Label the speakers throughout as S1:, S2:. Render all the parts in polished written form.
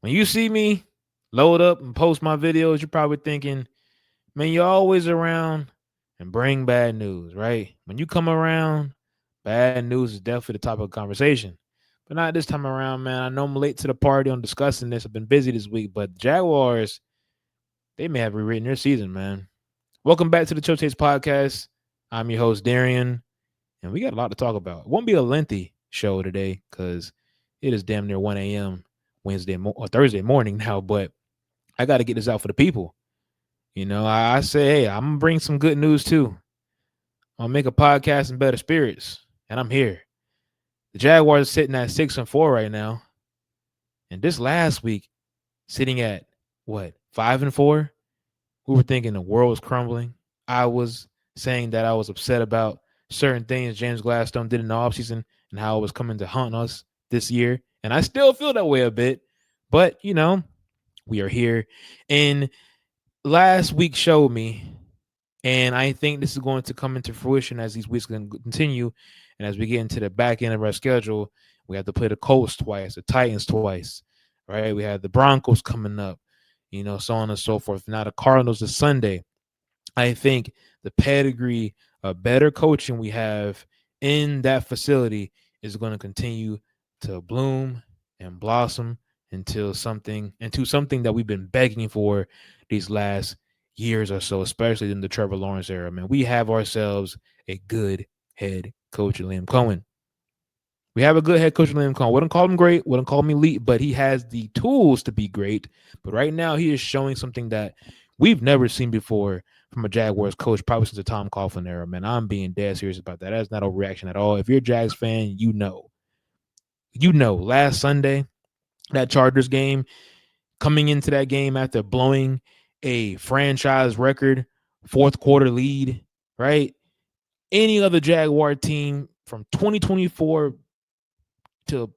S1: When you see me load up and post my videos, you're probably thinking, man, you're always around and bring bad news, right? When you come around, bad news is definitely the topic of conversation. But not this time around, man. I know I'm late to the party on discussing this. I've been busy this week, but Jaguars, they may have rewritten their season, man. Welcome back to the Cho Chase podcast. I'm your host, Darian, and we got a lot to talk about. It won't be a lengthy show today because it is damn near 1 a.m. Or Thursday morning now, but I got to get this out for the people. I say, hey, I'm gonna bring some good news too. I'll make a podcast in better spirits, and I'm here. The Jaguars are sitting at 6-4 right now, and this last week, sitting at what 5-4. We were thinking the world was crumbling. I was saying that I was upset about certain things James Gladstone did in the offseason and how it was coming to haunt us this year, and I still feel that way a bit. But we are here, and last week showed me. And I think this is going to come into fruition as these weeks continue. And as we get into the back end of our schedule, we have to play the Colts twice, the Titans twice, right? We have the Broncos coming up, so on and so forth. Now the Cardinals is Sunday. I think the pedigree of better coaching we have in that facility is going to continue to bloom and blossom into something that we've been begging for these last years or so, especially in the Trevor Lawrence era. Man, we have ourselves a good head coach, Liam Cohen. We have a good head coach, Liam Cohen. Wouldn't call him great, wouldn't call him elite, but he has the tools to be great. But right now, he is showing something that we've never seen before from a Jaguars coach, probably since the Tom Coughlin era. Man, I'm being dead serious about that. That's not a reaction at all. If you're a Jags fan, last Sunday, that Chargers game, coming into that game after blowing a franchise record fourth quarter lead, right? Any other Jaguar team from 2024 to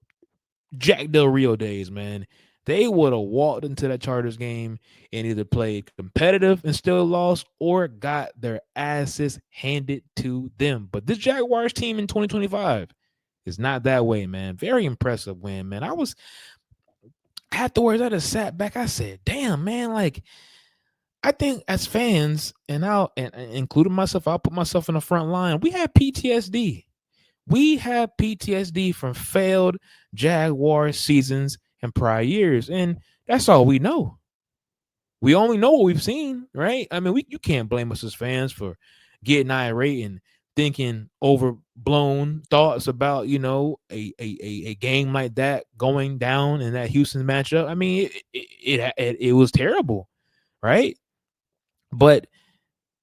S1: Jack Del Rio days, man, they would have walked into that Chargers game and either played competitive and still lost or got their asses handed to them. But this Jaguars team in 2025 is not that way, man. Very impressive win, man. Afterwards, I just sat back. I said, damn, man, like, I think as fans, and including myself, I'll put myself in the front line. We have PTSD. We have PTSD from failed Jaguar seasons in prior years, and that's all we know. We only know what we've seen, right? I mean, you can't blame us as fans for getting irate and thinking overblown thoughts about a game like that going down in that Houston matchup. I mean, it was terrible, right? But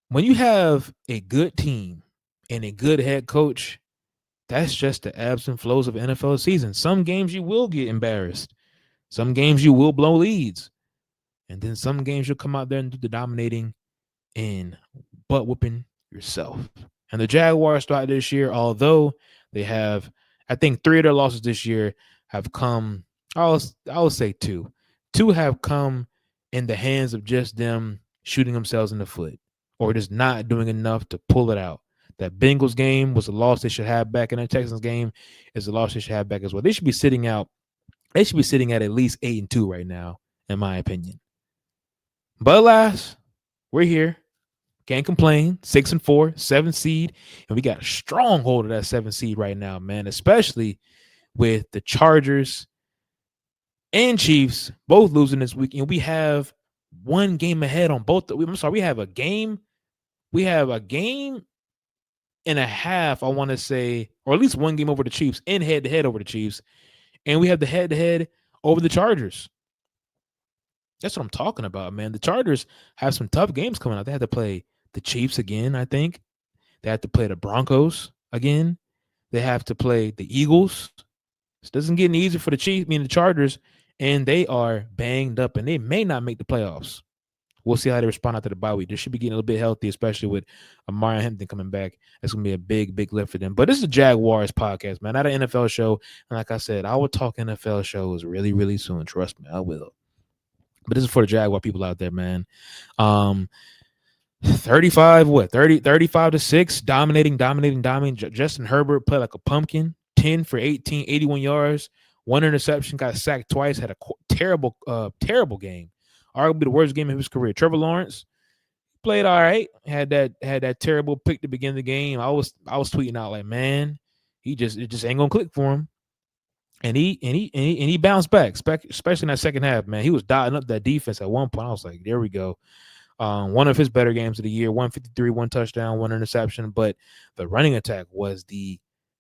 S1: when you have a good team and a good head coach, that's just the ebbs and flows of NFL season. Some games you will get embarrassed. Some games you will blow leads. And then some games you'll come out there and do the dominating and butt whooping yourself. And the Jaguars throughout this year, although they have, I think 3 of their losses this year have come, I'll say 2. 2 have come in the hands of just them shooting themselves in the foot or just not doing enough to pull it out. That Bengals game was a loss they should have back, and that Texans game is a loss they should have back as well. They should be sitting out. They should be sitting at least 8-2 right now, in my opinion. But alas, we're here. Can't complain. 6-4, 7 seed, and we got a stronghold of that 7 seed right now, man. Especially with the Chargers and Chiefs both losing this week, and we have one game ahead on both. I'm sorry, we have a game. We have a game and a half, I want to say, or at least one game over the Chiefs and head-to-head over the Chiefs. And we have the head-to-head over the Chargers. That's what I'm talking about, man. The Chargers have some tough games coming out. They have to play the Chiefs again, I think. They have to play the Broncos again. They have to play the Eagles. This doesn't get any easier for the Chiefs, the Chargers, and they are banged up, and they may not make the playoffs. We'll see how they respond after the bye week. They should be getting a little bit healthy, especially with Amari Hampton coming back. That's going to be a big, big lift for them. But this is a Jaguars podcast, man, not an NFL show. And like I said, I will talk NFL shows really, really soon. Trust me, I will. But this is for the Jaguar people out there, man. 35-6, dominating. Justin Herbert played like a pumpkin, 10 for 18, 81 yards, 1 interception, got sacked twice, had a terrible game. Arguably the worst game of his career. Trevor Lawrence played all right. Had that terrible pick to begin the game. I was tweeting out like, man, it just ain't gonna click for him. And he bounced back, especially in that second half. Man, he was dotting up that defense at one point. I was like, there we go. One of his better games of the year, 153, one touchdown, one interception. But the running attack was the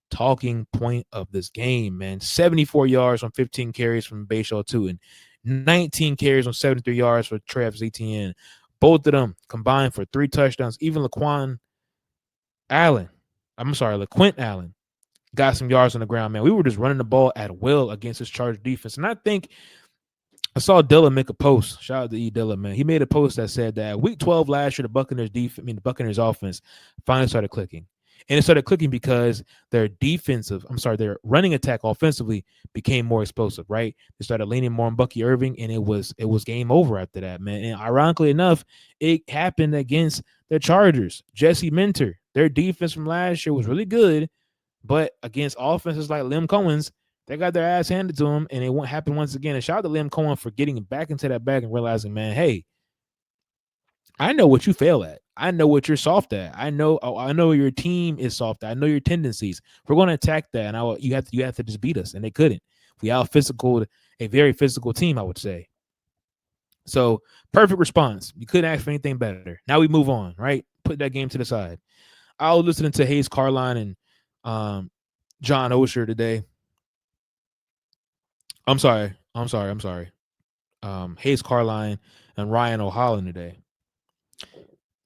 S1: talking point of this game, man. 74 yards on 15 carries from Bayshore 2 and 19 carries on 73 yards for Travis Etienne. Both of them combined for 3 touchdowns. Even LaQuint Allen got some yards on the ground, man. We were just running the ball at will against this Chargers defense. And I think I saw Dilla make a post. Shout out to E. Dilla, man. He made a post that said that week 12 last year, the Buccaneers offense finally started clicking. And it started clicking because their running attack offensively became more explosive, right? They started leaning more on Bucky Irving, and it was game over after that, man. And ironically enough, it happened against the Chargers. Jesse Minter, their defense from last year was really good, but against offenses like Liam Cohen's, they got their ass handed to them, and it won't happen once again. And shout out to Liam Cohen for getting back into that bag and realizing, man, hey, I know what you fail at. I know what you're soft at. I know your team is soft at. I know your tendencies. We're going to attack that, and you have to just beat us. And they couldn't. We out physical a very physical team, I would say. So perfect response. You couldn't ask for anything better. Now we move on, right? Put that game to the side. I was listening to Hayes Carline and John Osher today. I'm sorry. Hayes Carline and Ryan O'Holland today.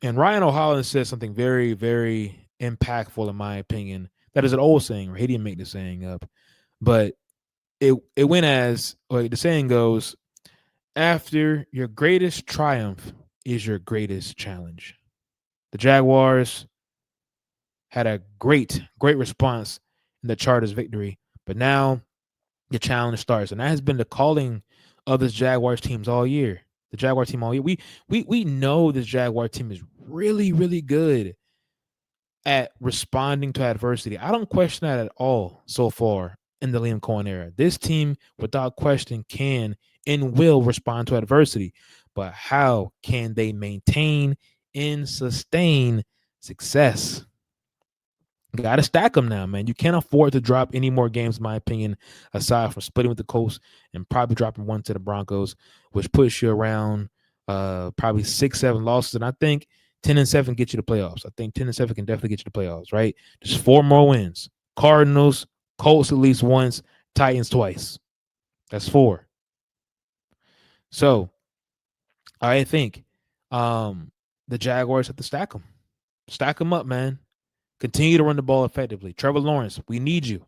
S1: And Ryan O'Holland said something very, very impactful, in my opinion. That is an old saying, right? He didn't make the saying up. But it went as, like the saying goes, after your greatest triumph is your greatest challenge. The Jaguars had a great response in the Chargers' victory. But now the challenge starts. And that has been the calling of this Jaguars teams all year. The Jaguar team all year. We know this Jaguar team is really, really good at responding to adversity. I don't question that at all so far in the Liam Cohen era. This team, without question, can and will respond to adversity. But how can they maintain and sustain success? Got to stack them now, man. You can't afford to drop any more games, in my opinion, aside from splitting with the Colts and probably dropping one to the Broncos, which puts you around probably 6-7 losses. And I think 10-7 get you the playoffs. I think 10-7 can definitely get you the playoffs, right? Just 4 more wins. Cardinals, Colts at least once, Titans twice. That's 4. So I think the Jaguars have to stack them. Stack them up, man. Continue to run the ball effectively. Trevor Lawrence, we need you.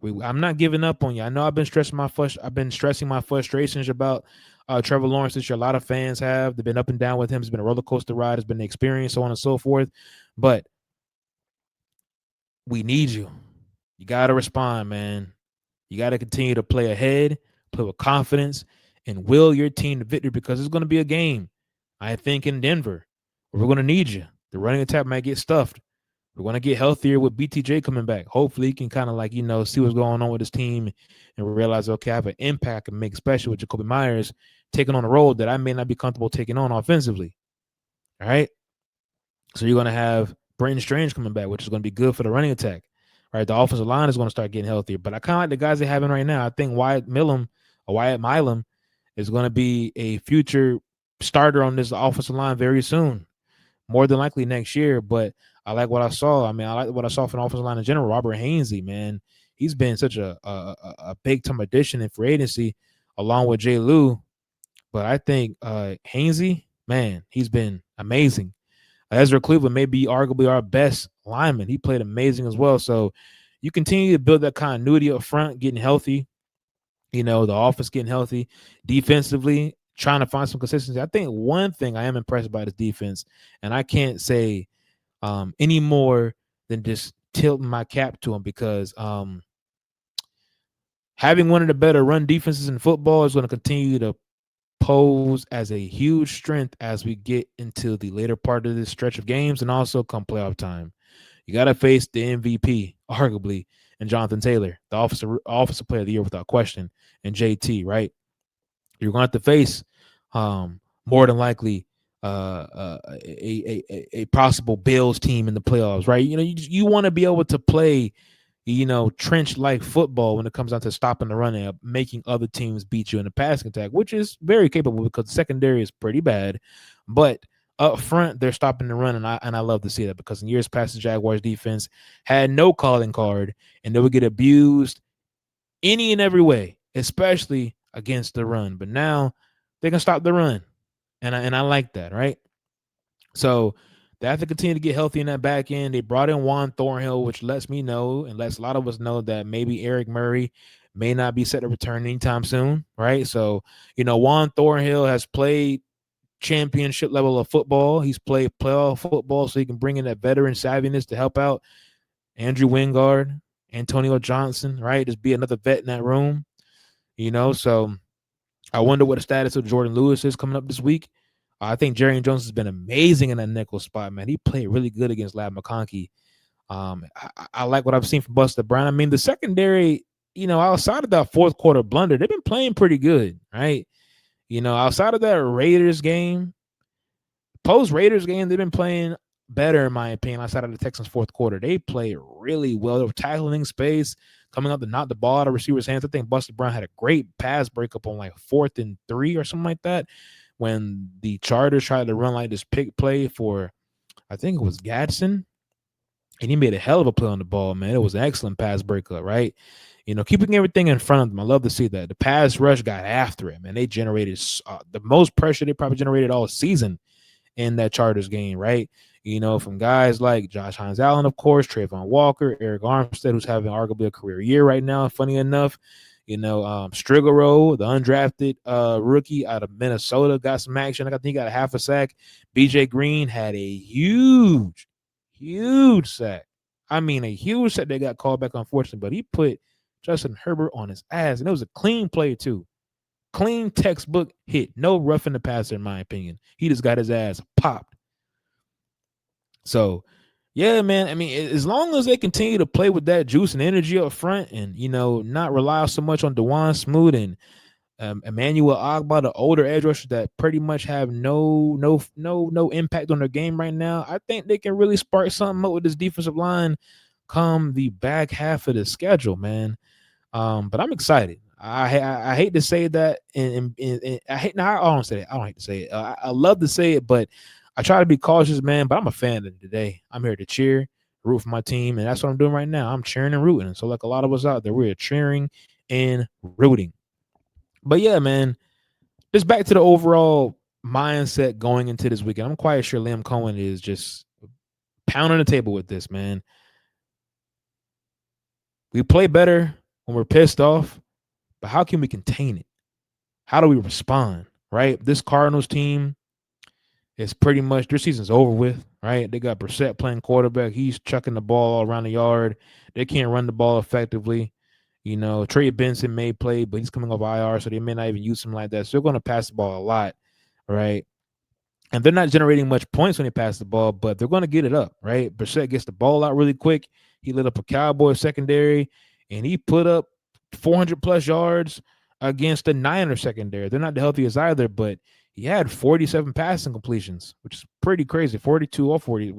S1: I'm not giving up on you. I know I've been stressing my frustrations about Trevor Lawrence this year. A lot of fans have. They've been up and down with him. It's been a roller coaster ride. It's been an experience, so on and so forth. But we need you. You got to respond, man. You got to continue to play ahead, play with confidence, and will your team to victory, because it's going to be a game, I think, in Denver where we're going to need you. The running attack might get stuffed. We're going to get healthier with BTJ coming back. Hopefully, he can kind of see what's going on with his team and realize, okay, I have an impact and make, especially with Jacoby Myers taking on a role that I may not be comfortable taking on offensively. All right. So you're going to have Brenton Strange coming back, which is going to be good for the running attack. Right. The offensive line is going to start getting healthier. But I kind of like the guys they have in right now. I think Wyatt Milam is going to be a future starter on this offensive line very soon, more than likely next year. But I like what I saw. I like what I saw from the offensive line in general. Robert Hainsey, man, he's been such a big-time addition in free agency along with Jay Lou. But I think Hainsey, man, he's been amazing. Ezra Cleveland may be arguably our best lineman. He played amazing as well. So you continue to build that continuity up front, getting healthy. The offense getting healthy. Defensively, trying to find some consistency. I think one thing I am impressed by this defense, and I can't say any more than just tilting my cap to him, because having one of the better run defenses in football is going to continue to pose as a huge strength as we get into the later part of this stretch of games, and also come playoff time. You got to face the MVP, arguably, and Jonathan Taylor, the offensive player of the year without question, and JT, right? You're going to have to face more than likely a possible Bills team in the playoffs, right? You want to be able to play, trench like football when it comes down to stopping the run and making other teams beat you in the passing attack, which is very capable because the secondary is pretty bad. But up front, they're stopping the run, and I love to see that because in years past, the Jaguars defense had no calling card, and they would get abused any and every way, especially against the run. But now they can stop the run, and I like that, right? So they have to continue to get healthy in that back end. They brought in Juan Thornhill, which lets me know and lets a lot of us know that maybe Eric Murray may not be set to return anytime soon, right? So, Juan Thornhill has played championship level of football. He's played playoff football, so he can bring in that veteran savviness to help out Andrew Wingard, Antonio Johnson, right? Just be another vet in that room, So I wonder what the status of Jordan Lewis is coming up this week. I think Jerry Jones has been amazing in that nickel spot, man. He played really good against Lab McConkey. I like what I've seen from Buster Brown. I mean, the secondary, outside of that fourth quarter blunder, they've been playing pretty good, right? Outside of that Raiders game, post Raiders game, they've been playing better, in my opinion, outside of the Texans' fourth quarter. They played really well. They were tackling space, coming up to knock the ball out of receivers' hands. I think Buster Brown had a great pass breakup on like 4th and 3 or something like that when the Chargers tried to run like this pick play for, I think it was Gadsden, and he made a hell of a play on the ball, man. It was an excellent pass breakup, right? Keeping everything in front of them. I love to see that. The pass rush got after it, man. They generated the most pressure they probably generated all season in that Chargers game, right? From guys like Josh Hines Allen, of course, Trayvon Walker, Eric Armstead, who's having arguably a career year right now. Funny enough, Strigaro, the undrafted rookie out of Minnesota, got some action. I think he got a half a sack. BJ Green had a huge, huge sack. I mean, a huge sack that got called back, unfortunately, but he put Justin Herbert on his ass, and it was a clean play, too. Clean textbook hit. No roughing the passer, in my opinion. He just got his ass popped. So, yeah, man. I mean, as long as they continue to play with that juice and energy up front and, not rely so much on DeJuan Smoot and Emmanuel Ogba, the older edge rushers that pretty much have no impact on their game right now, I think they can really spark something up with this defensive line come the back half of the schedule, man. But I'm excited. I hate to say that, and I hate. Now I don't say it. I don't hate to say it. I love to say it, but I try to be cautious, man. But I'm a fan of it today. I'm here to cheer, root for my team, and that's what I'm doing right now. I'm cheering and rooting. So, like a lot of us out there, we're cheering and rooting. But yeah, man, just back to the overall mindset going into this weekend. I'm quite sure Liam Cohen is just pounding the table with this, man. We play better when we're pissed off, but how can we contain it? How do we respond, right? This Cardinals team is pretty much, their season's over with, right? They got Brissett playing quarterback. He's chucking the ball all around the yard. They can't run the ball effectively. Trey Benson may play, but he's coming off IR, so they may not even use him like that. So they're going to pass the ball a lot, right? And they're not generating much points when they pass the ball, but they're going to get it up, right? Brissett gets the ball out really quick. He lit up a Cowboys secondary, and he put up 400-plus yards against the Niners secondary. They're not the healthiest either, but he had 47 passing completions, which is pretty crazy. 42 or 40,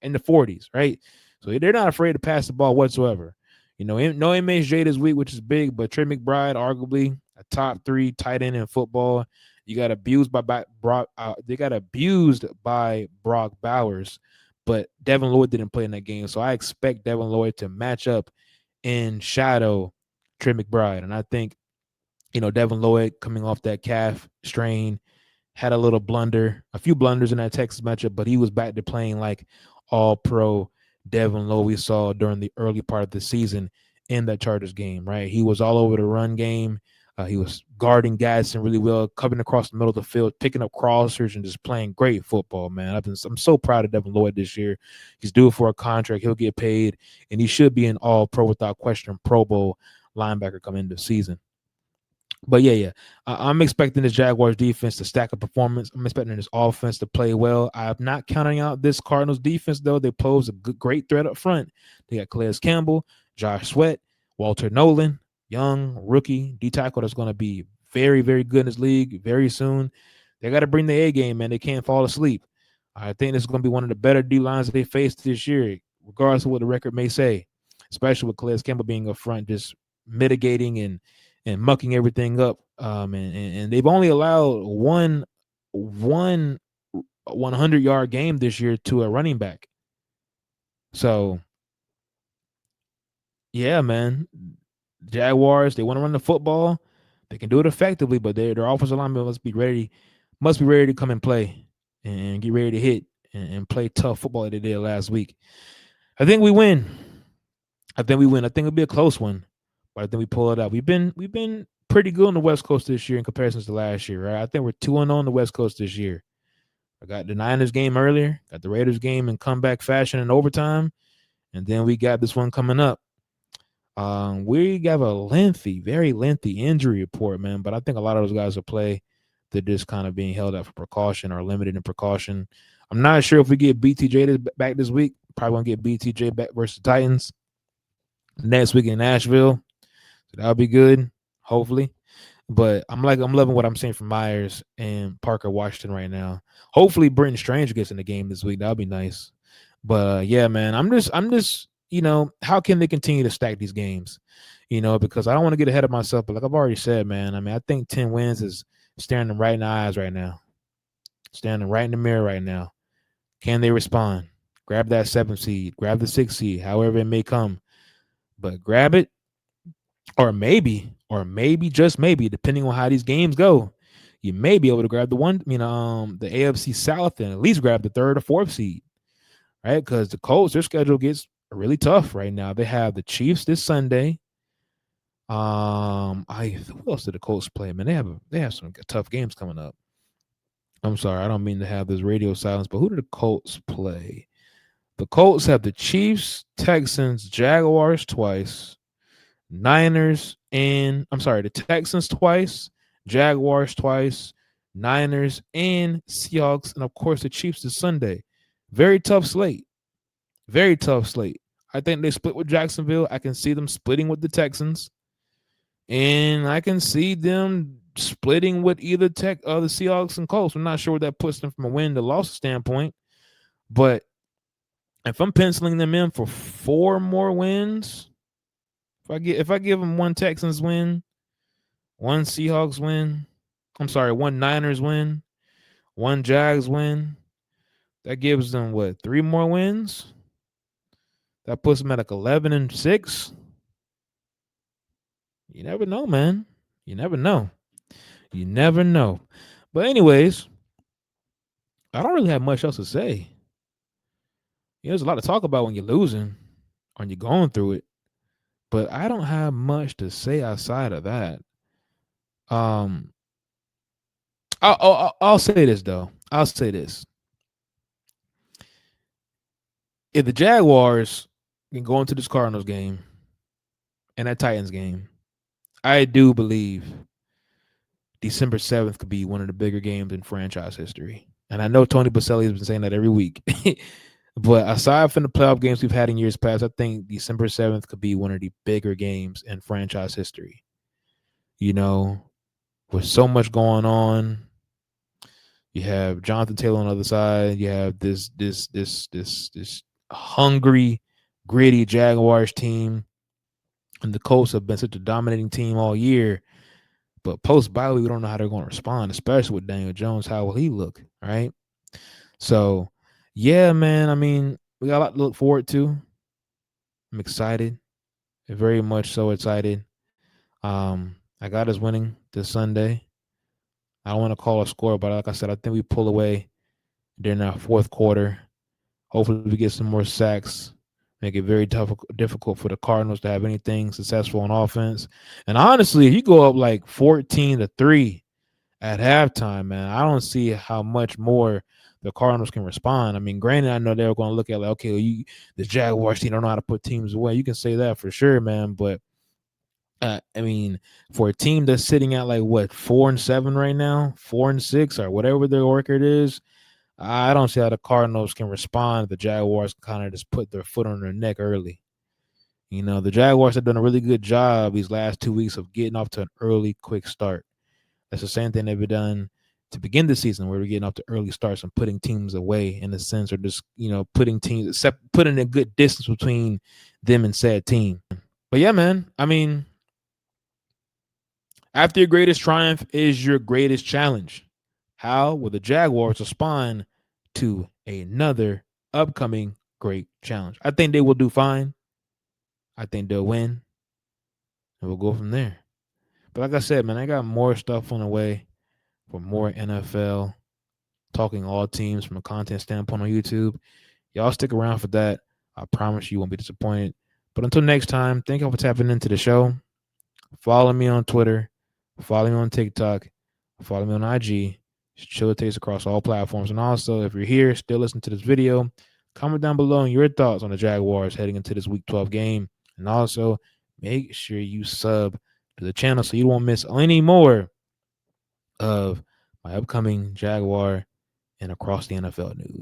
S1: in the 40s, right? So they're not afraid to pass the ball whatsoever. No MHJ this week, which is big, but Trey McBride, arguably a top 3 tight end in football. You got abused by Brock. They got abused by Brock Bowers, but Devin Lloyd didn't play in that game, so I expect Devin Lloyd to match up in shadow Trey McBride, and I think Devin Lloyd coming off that calf strain had a few blunders in that Texas matchup, but he was back to playing like all-pro Devin Lloyd we saw during the early part of the season in that Chargers game, right? He was all over the run game. He was guarding Gadsden really well, coming across the middle of the field, picking up crossers, and just playing great football, man. I'm so proud of Devin Lloyd this year. He's due for a contract. He'll get paid, and he should be an all-pro without question Pro Bowl linebacker coming into the season. But yeah, I'm expecting this Jaguars defense to stack a performance. I'm expecting this offense to play well. I'm not counting out this Cardinals defense, though. They pose a great threat up front. They got Calais Campbell, Josh Sweat, Walter Nolan, young rookie D tackle that's going to be very, very good in this league very soon. They got to bring the A game, man. They can't fall asleep. I think this is going to be one of the better D lines they face this year, regardless of what the record may say, especially with Calais Campbell being up front, just mitigating and mucking everything up. And they've only allowed one 100-yard game this year to a running back. So yeah, man. Jaguars, they want to run the football. They can do it effectively, but their offensive linemen must be ready to come and play and get ready to hit and play tough football like they did last week. I think we win. I think it'll be a close one, but I think we pull it out. We've been pretty good on the West Coast this year in comparison to last year, right? I think we're 2-0 on the West Coast this year. I got the Niners game earlier, got the Raiders game in comeback fashion in overtime, and then we got this one coming up. We have a very lengthy injury report, man. But I think a lot of those guys will play. They're just kind of being held up for precaution or limited in precaution. I'm not sure if we get BTJ back this week. Probably won't get BTJ back versus Titans next week in Nashville. So that'll be good, hopefully. But I'm loving what I'm seeing from Myers and Parker Washington right now. Hopefully, Brenton Strange gets in the game this week. That'll be nice. But yeah, man, I'm just how can they continue to stack these games? Because I don't want to get ahead of myself, but like I've already said, man, I mean, I think 10 wins is staring them right in the eyes right now, staring them right in the mirror right now. Can they respond? Grab that 7th seed, grab the 6th seed, however it may come, but grab it, or maybe, just maybe, depending on how these games go, you may be able to grab the AFC South and at least grab the 3rd or 4th seed. Right, because the Colts, their schedule gets really tough right now. They have the Chiefs this Sunday. Who else did the Colts play? Man, they have some tough games coming up. I'm sorry, I don't mean to have this radio silence, but who did the Colts play? The Colts have the Chiefs, Texans, Jaguars twice, the Texans twice, Jaguars twice, Niners and Seahawks, and of course the Chiefs this Sunday. Very tough slate. Very tough slate. I think they split with Jacksonville. I can see them splitting with the Texans. And I can see them splitting with either the Seahawks and Colts. I'm not sure what that puts them from a win to loss standpoint. But if I'm penciling them in for 4 more wins, if I give them one Texans win, one Seahawks win, one Niners win, one Jags win, that gives them 3 more wins? That puts them at 11-6. You never know, man. You never know. But anyways, I don't really have much else to say. There's a lot to talk about when you're losing, when you're going through it. But I don't have much to say outside of that. I'll say this though. I'll say this. If the Jaguars can go into this Cardinals game and that Titans game, I do believe December 7th could be one of the bigger games in franchise history. And I know Tony Baselli has been saying that every week. But aside from the playoff games we've had in years past, I think December 7th could be one of the bigger games in franchise history. With so much going on, you have Jonathan Taylor on the other side. You have this hungry, gritty Jaguars team. And the Colts have been such a dominating team all year. But post-bye week, we don't know how they're going to respond, especially with Daniel Jones. How will he look, right? So, yeah, man, I mean, we got a lot to look forward to. I'm excited. Very much so excited. I got us winning this Sunday. I don't want to call a score, but like I said, I think we pull away during our 4th quarter. Hopefully we get some more sacks. Make it very difficult for the Cardinals to have anything successful on offense. And honestly, if you go up 14-3 at halftime, man, I don't see how much more the Cardinals can respond. I mean, granted, I know they're going to look at the Jaguars team don't know how to put teams away. You can say that for sure, man. But I mean, for a team that's sitting at 4-7 right now, 4-6 or whatever their record is, I don't see how the Cardinals can respond. The Jaguars kind of just put their foot on their neck early. The Jaguars have done a really good job these last 2 weeks of getting off to an early, quick start. That's the same thing they've done to begin the season, where we're getting off to early starts and putting teams away in a sense, or just putting teams, except putting a good distance between them and said team. But yeah, man, I mean, after your greatest triumph is your greatest challenge. How will the Jaguars respond to another upcoming great challenge? I think they will do fine. I think they'll win, and we'll go from there. But like I said, man, I got more stuff on the way for more NFL, talking all teams from a content standpoint on YouTube. Y'all stick around for that. I promise you won't be disappointed. But until next time, thank you for tapping into the show. Follow me on Twitter. Follow me on TikTok. Follow me on IG. Chill Taste across all platforms. And also, if you're here, still listening to this video, comment down below on your thoughts on the Jaguars heading into this Week 12 game. And also, make sure you sub to the channel so you won't miss any more of my upcoming Jaguar and across the NFL news.